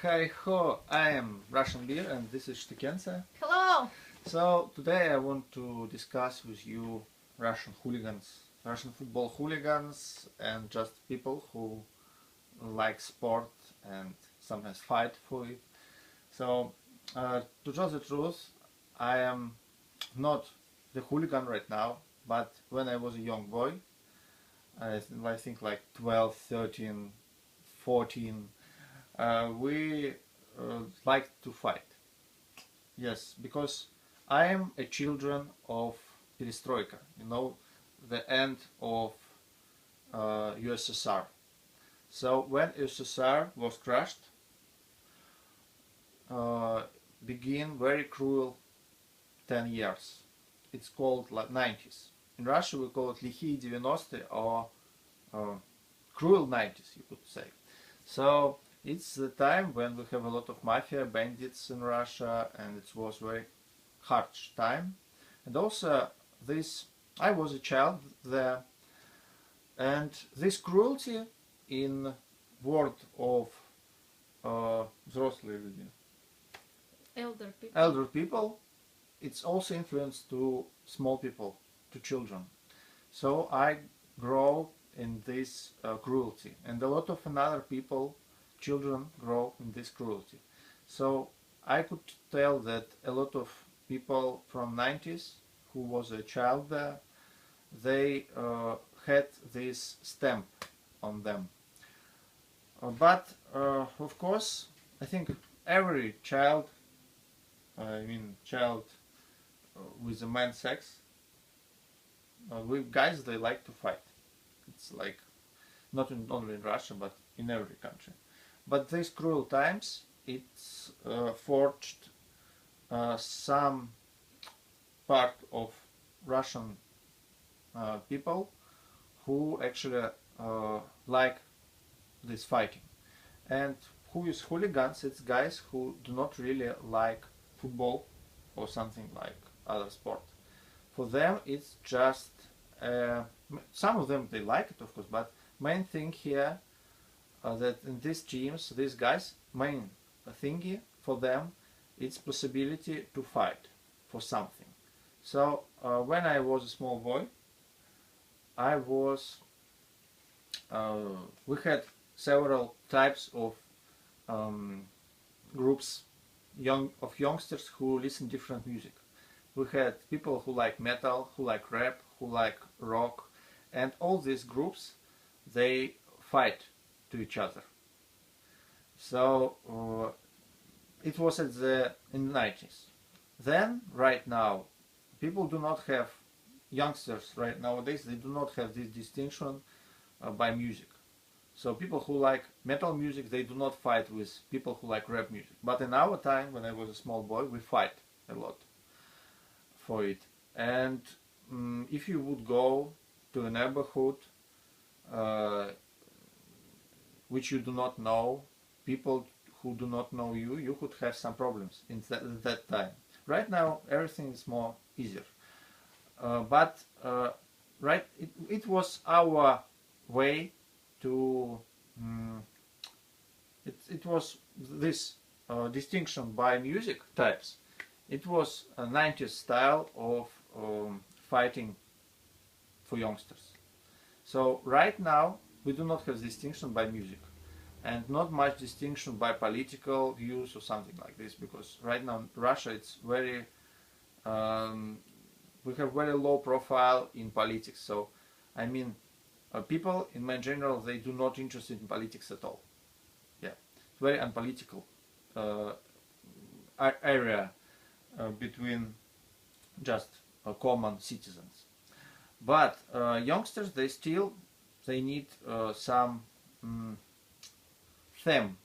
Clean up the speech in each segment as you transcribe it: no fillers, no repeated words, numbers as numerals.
Hi ho, I am Russian Beer and this is Shtikensa. Hello! So today I want to discuss with you Russian hooligans, Russian football hooligans and just people who like sport and sometimes fight for it. So to tell the truth, I am not the hooligan right now, but when I was a young boy, I think like 12, 13, 14, we liked to fight. Yes, because I am a children of perestroika, the end of USSR. So when USSR was crushed, uh, begin very cruel 10 years. It's called like 90s. In Russia we call it Лихие 90 or cruel 90s, you could say. So it's the time when we have a lot of mafia bandits in Russia, and it was very harsh time. And also this, I was a child there, and this cruelty in word of взрослые люди, elder people, it's also influenced to small people, to children. So I grow in this cruelty, and a lot of another people, children, grow in this cruelty. So I could tell that a lot of people from 90s who was a child there, they had this stamp on them. But of course, I think every child, child with a man sex, with guys, they like to fight. It's like not only in Russia but in every country. But these cruel times, it's forged some part of Russian people who actually like this fighting. And who is hooligans? It's guys who do not really like football or something like other sport. For them it's just some of them they like it, of course, but main thing here that in these teams, these guys, main thingy for them, it's possibility to fight for something. So when I was a small boy, I was we had several types of groups of youngsters who listen different music. We had people who like metal, who like rap, who like rock, and all these groups, they fight to each other. So it was in the 90s. Then, right now, people do not have, youngsters right nowadays, they do not have this distinction by music. So people who like metal music, they do not fight with people who like rap music. But in our time, when I was a small boy, we fight a lot for it. And if you would go to a neighborhood which you do not know, people who do not know you, you could have some problems in that time. Right now, everything is more easier. But it was our way to. It was this distinction by music types. It was a 90s style of fighting for youngsters. So right now we do not have distinction by music, and not much distinction by political views or something like this, because right now in Russia it's very we have very low profile in politics. So I mean people in general, they do not interested in politics at all. Yeah, it's very unpolitical area between just common citizens. But youngsters, they need some theme.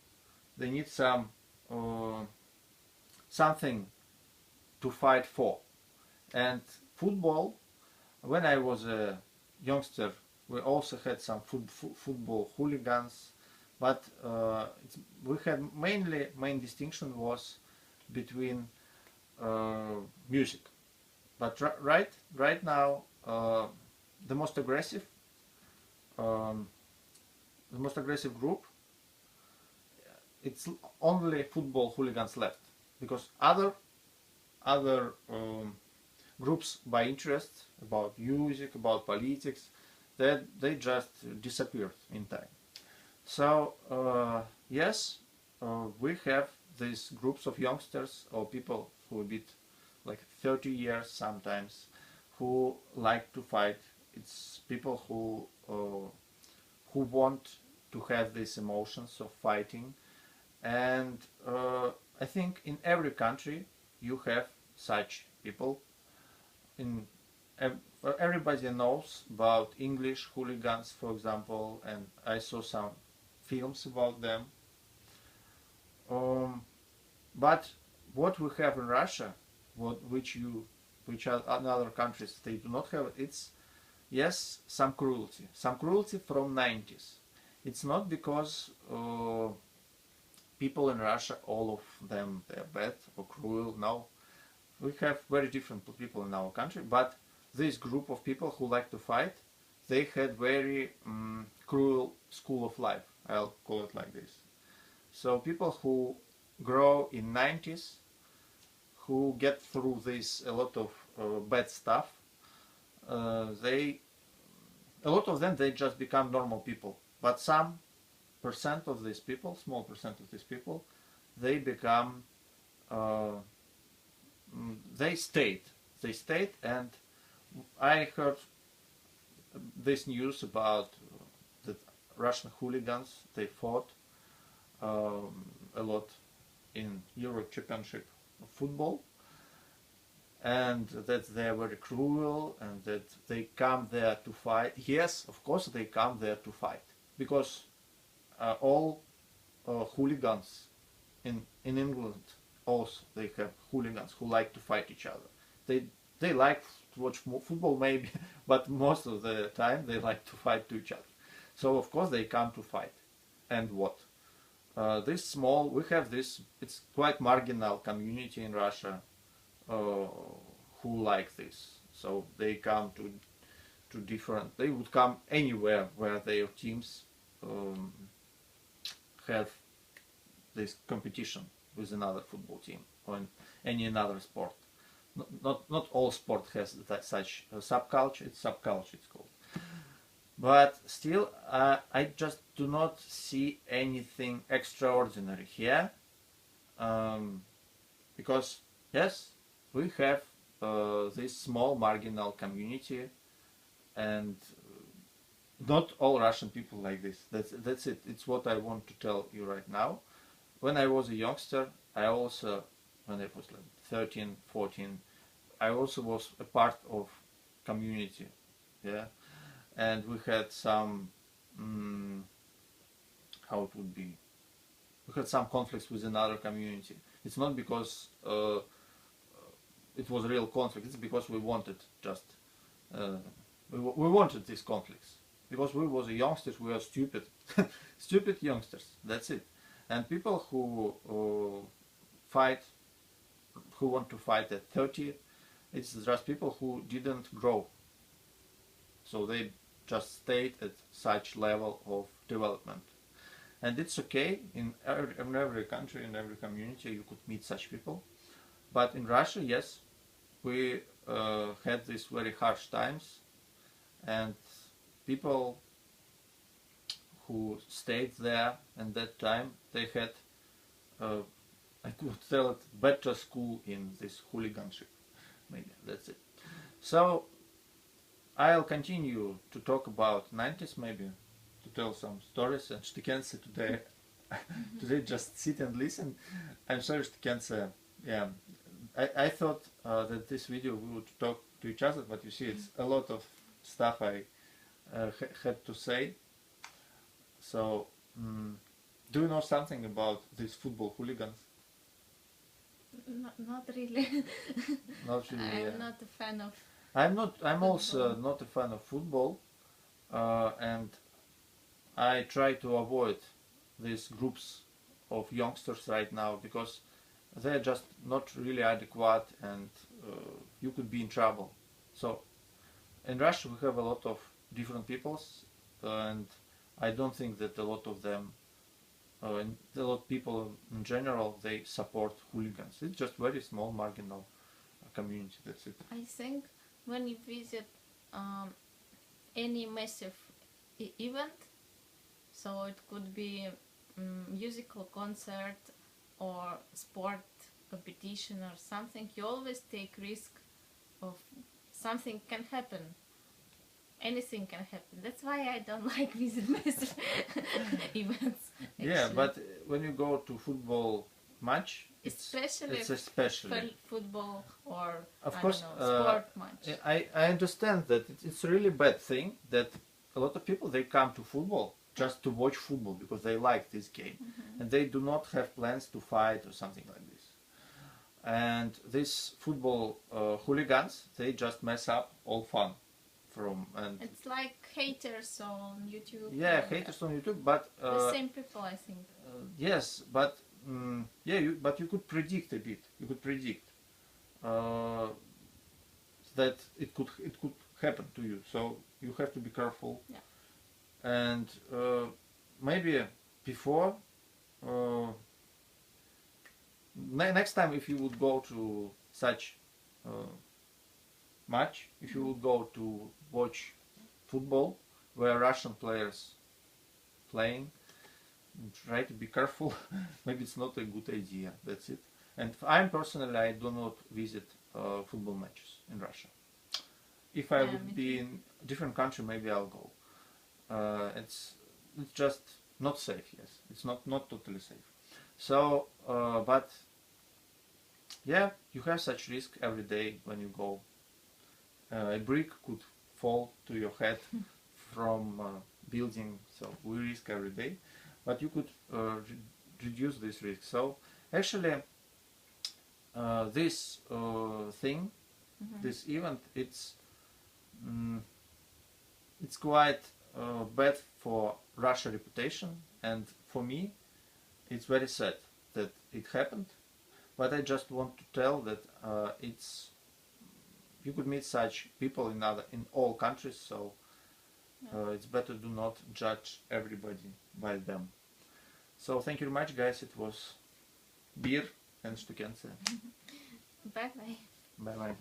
They need some something to fight for. And football, when I was a youngster, we also had some football hooligans, but we had main distinction was between music. But right now, the most aggressive group, it's only football hooligans left, because other groups by interest about music, about politics, they just disappeared in time. So yes, we have these groups of youngsters or people who are a bit like 30 years sometimes, who like to fight. It's people who want to have these emotions of fighting, and I think in every country you have such people. In everybody knows about English hooligans, for example, and I saw some films about them. But what we have in Russia, which other countries they do not have, it's yes, some cruelty from 90s. It's not because people in Russia, all of them, they're bad or cruel. No, we have very different people in our country, but this group of people who like to fight, they had very cruel school of life. I'll call it like this. So people who grow in 90s, who get through this a lot of bad stuff, a lot of them, they just become normal people. But some percent of these people, small percent of these people, they become they stayed, and I heard this news about the Russian hooligans. They fought a lot in Euro Championship of football, and that they are very cruel, and that they come there to fight. Yes, of course they come there to fight, because all hooligans in England also, they have hooligans who like to fight each other. They like to watch football maybe, but most of the time they like to fight to each other. So of course they come to fight. And what? We have this, it's quite marginal community in Russia who like this. So they come to different, they would come anywhere where their teams have this competition with another football team or in any another sport. Not all sport has such a subculture. It's subculture, it's called. But still, I just do not see anything extraordinary here, because yes, we have this small marginal community, and not all Russian people like this. That's it. It's what I want to tell you right now. When I was a youngster, I also, when I was like 13, 14, I also was a part of community, yeah, and we had some, how it would be, we had some conflicts with another community. It's not because it was a real conflict, it's because we wanted just, we wanted these conflicts, because we was youngsters, we were stupid, stupid youngsters, that's it. And people who who want to fight at 30, it's just people who didn't grow. So they just stayed at such level of development. And it's okay, in every country, in every community, you could meet such people. But in Russia, yes, we had these very harsh times, and people who stayed there at that time, they had, I could tell it, better school in this hooliganship. Maybe that's it. So I'll continue to talk about 90s, maybe to tell some stories. And Shtikense today, today just sit and listen. I'm sorry, Shtikense. Yeah, I thought that this video we would talk to each other, but you see, it's a lot of stuff I had to say. So, do you know something about these football hooligans? Not really. Not really. I'm not a fan of. I'm football. also not a fan of football, and I try to avoid these groups of youngsters right now, because they're just not really adequate, and you could be in trouble. So, in Russia we have a lot of different peoples, and I don't think that a lot of them and a lot of people in general, they support hooligans. It's just very small marginal community, that's it. I think when you visit any massive event, so it could be musical concert or sport competition or something, you always take risk of something can happen. Anything can happen. That's why I don't like visit massive events. Yeah, but when you go to football match, especially football or of course, sport match. I understand that it's a really bad thing that a lot of people, they come to football just to watch football because they like this game, and they do not have plans to fight or something like this. And these football hooligans, they just mess up all fun. And it's like haters on YouTube. Yeah, haters on YouTube, but the same people, I think. Yes, but yeah, but you could predict a bit. You could predict that it could happen to you. So you have to be careful. Yeah. And maybe before next time, if you would go to such match, if you would go to watch football where Russian players playing, try to be careful. Maybe it's not a good idea. That's it. And I do not visit football matches in Russia. If I would be in a different country, maybe I'll go. It's just not safe. Yes, it's not totally safe. So, but yeah, you have such risk every day when you go. A brick could fall to your head from building, so we risk every day, but you could reduce this risk. So actually this thing, this event, it's quite bad for Russia's reputation, and for me it's very sad that it happened, but I just want to tell that you could meet such people in all countries, so it's better do not judge everybody by them. So thank you very much, guys. It was beer and Stukense. Bye bye. Bye bye.